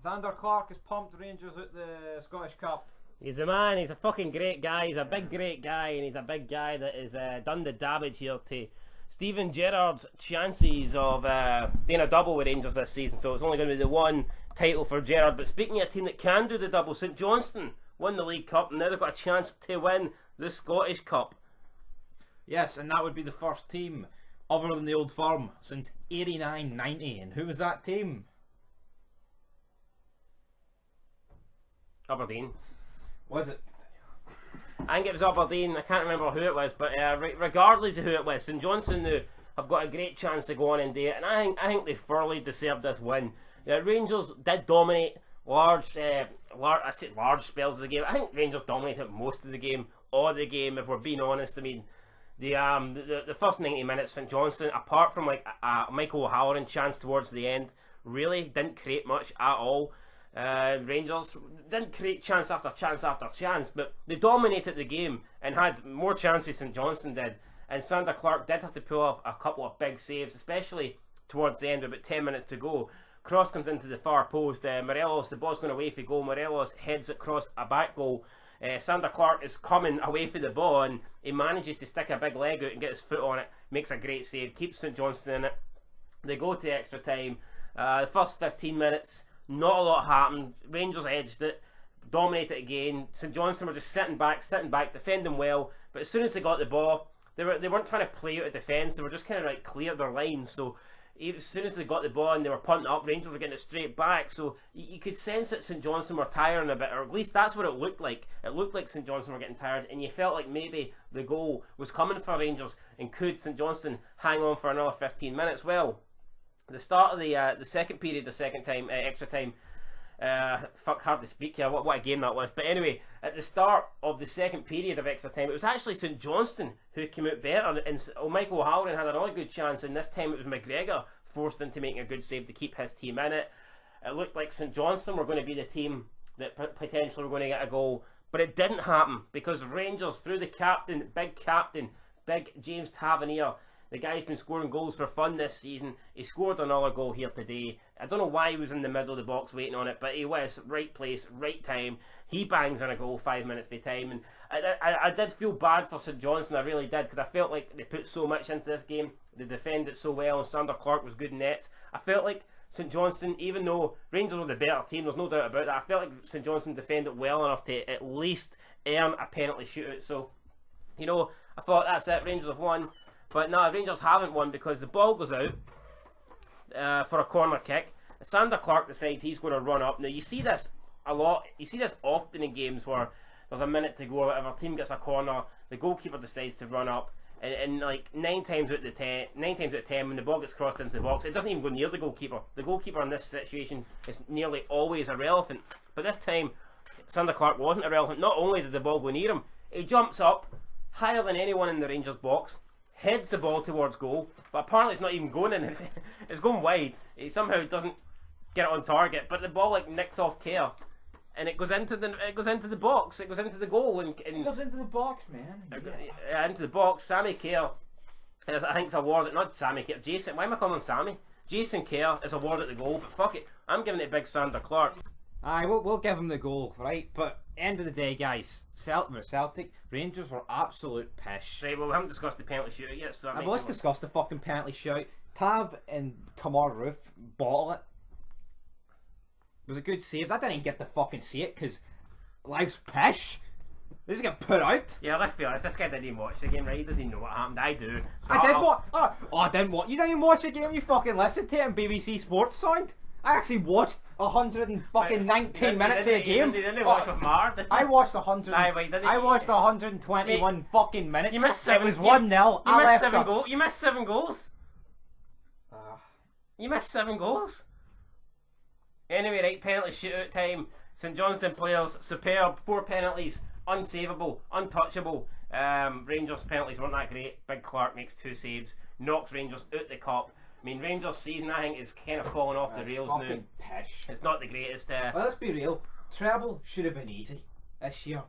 Zander Clark has pumped Rangers out the Scottish Cup. He's a man, he's a fucking great guy, he's a big great guy, and he's a big guy that has done the damage here to Steven Gerrard's chances of being a double with Rangers this season. So it's only going to be the one title for Gerrard. But speaking of a team that can do the double, St Johnstone won the League Cup and now they've got a chance to win the Scottish Cup. Yes, and that would be the first team other than the old firm since 89-90. And who was that team? Aberdeen. Was it? I think it was Aberdeen. I can't remember who it was, but regardless of who it was, St Johnstone now have got a great chance to go on and do it, and I think they thoroughly deserved this win. Rangers did dominate large spells of the game. I think Rangers dominated most of the game, or the game, if we're being honest. I mean, the first 90 minutes, St Johnstone, apart from like a Michael O'Halloran chance towards the end, really didn't create much at all. Rangers didn't create chance after chance after chance, but they dominated the game and had more chances than Johnstone did. And Zander Clark did have to pull off a couple of big saves, especially towards the end with about 10 minutes to go. Cross comes into the far post. Morelos, the ball's going away for goal. Morelos heads it across a back goal. Zander Clark is coming away for the ball and he manages to stick a big leg out and get his foot on it. Makes a great save, keeps St Johnstone in it. They go to extra time. The first 15 minutes, not a lot happened. Rangers edged it, dominated again. St Johnstone were just sitting back, defending well. But as soon as they got the ball, they weren't trying to play out of defence. They were just kind of like clear their lines. So as soon as they got the ball and they were punting up, Rangers were getting it straight back. So you could sense that St Johnstone were tiring a bit, or at least that's what it looked like. It looked like St Johnstone were getting tired, and you felt like maybe the goal was coming for Rangers, and could St Johnstone hang on for another 15 minutes? Well, the start of the second period, the second time, extra time, hard to speak here, what a game that was. But anyway, at the start of the second period of extra time, it was actually St Johnstone who came out better, and Michael O'Halloran had a really good chance, and this time it was McGregor forced into making a good save to keep his team in it. It looked like St Johnstone were going to be the team that potentially were going to get a goal, but it didn't happen because Rangers, through the captain, big James Tavernier, the guy's been scoring goals for fun this season. He scored another goal here today. I don't know why he was in the middle of the box waiting on it, but he was right place, right time. He bangs in a goal 5 minutes of time, and I did feel bad for St Johnstone. I really did, because I felt like they put so much into this game. They defended so well, and Zander Clark was good in nets. I felt like St Johnstone, even though Rangers were the better team, there's no doubt about that, I felt like St Johnstone defended well enough to at least earn a penalty shootout. So, I thought that's it, Rangers have won. But no, Rangers haven't won because the ball goes out for a corner kick. Zander Clark decides he's going to run up. Now you see this a lot. You see this often in games where there's a minute to go or whatever. Team gets a corner, the goalkeeper decides to run up, and like 9 times out of 10, when the ball gets crossed into the box, it doesn't even go near the goalkeeper. The goalkeeper in this situation is nearly always irrelevant. But this time, Zander Clark wasn't irrelevant. Not only did the ball go near him, he jumps up higher than anyone in the Rangers box, heads the ball towards goal, but apparently it's not even going in. It's going wide. He somehow doesn't get it on target, but the ball like nicks off Kerr, and it goes into the box. It goes into the goal, and it goes into the box, man. Yeah. Into the box. Sammy Kerr, I think, it's awarded. Not Sammy Kerr. Jason. Why am I calling him Sammy? Jason Kerr is awarded the goal, but fuck it, I'm giving it big Zander Clark. Aye, we'll give him the goal, right? But end of the day, guys, Celtic, Rangers were absolute pish. Right, well, we haven't discussed the penalty shootout yet, so let's discuss the fucking penalty shootout. Tav and Kamar Roof bottle it. Was it good saves? I didn't even get to fucking see it because life's pish. They just get put out. Yeah, let's be honest, this guy didn't even watch the game, right? He doesn't even know what happened. I do. So I did watch. Oh, I didn't watch. You didn't even watch the game. You fucking listened to it on BBC Sports Sound. I actually watched 119 minutes of the game. You didn't watch with Mar, did you? I watched 100. I watched 121 fucking minutes. You missed 7. It was 1-0. You missed 7 goals. You missed 7 goals. You missed 7 goals. Anyway, right, penalty shootout time. St Johnstone players, superb. 4 penalties, unsavable, untouchable. Rangers penalties weren't that great. Big Clark makes 2 saves, knocks Rangers out the cup. I mean, Rangers' season, I think, is kind of falling off the rails now. Pish. It's not the greatest. Well, let's be real. Treble should have been easy this year.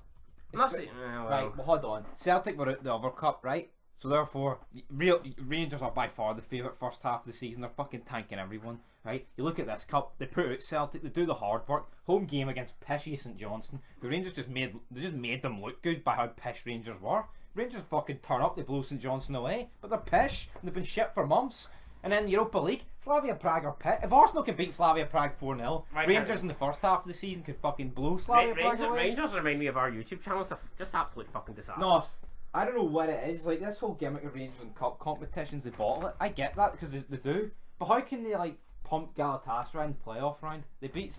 Right, well, hold on. Celtic were out the other cup, right? So therefore, real Rangers are by far the favourite first half of the season. They're fucking tanking everyone, right? You look at this cup, they put out Celtic, they do the hard work. Home game against pishy St Johnstone. The Rangers just made them look good by how pish Rangers were. Rangers fucking turn up, they blow St Johnstone away, but they're pish and they've been shit for months. And then Europa League, Slavia Prague are pit. If Arsenal can beat Slavia Prague 4-0, Rangers in the first half of the season could fucking blow Slavia Prague away. Rangers remind me of our YouTube channel stuff. Just absolute fucking disaster. No, I don't know what it is. Like, this whole gimmick of Rangers and cup competitions, they bottle it. I get that because they do. But how can they, like, pump Galatasaray in the playoff round? They beat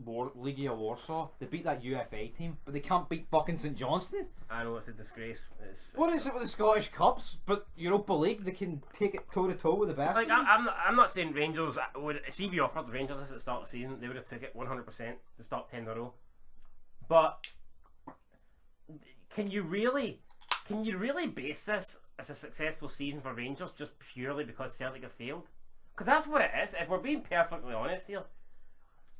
Legia Warsaw. They beat that UFA team, but they can't beat fucking St Johnstone. I know, it's a disgrace. What is it with the Scottish Cups? But Europa League, they can take it toe to toe with the best. Like, I'm not saying Rangers would. See, we offered Rangers this at the start of the season, they would have took it 100% to stop 10 in a row. But can you really base this as a successful season for Rangers just purely because Celtic have failed? Because that's what it is. If we're being perfectly honest here,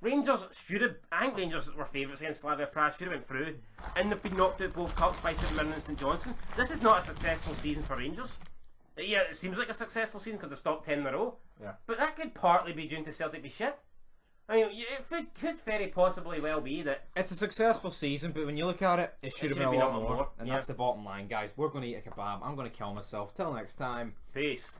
Rangers should have. I think Rangers were favourites against Slavia Prague, should have went through, and they've been knocked out both cups by St Mirren and St Johnstone. This is not a successful season for Rangers. Yeah, it seems like a successful season because they stopped 10 in a row. Yeah. But that could partly be due to Celtic be shit. I mean, it could very possibly well be that it's a successful season, but when you look at it, it should have been a lot more. And that's the bottom line, guys. We're going to eat a kebab. I'm going to kill myself. Till next time. Peace.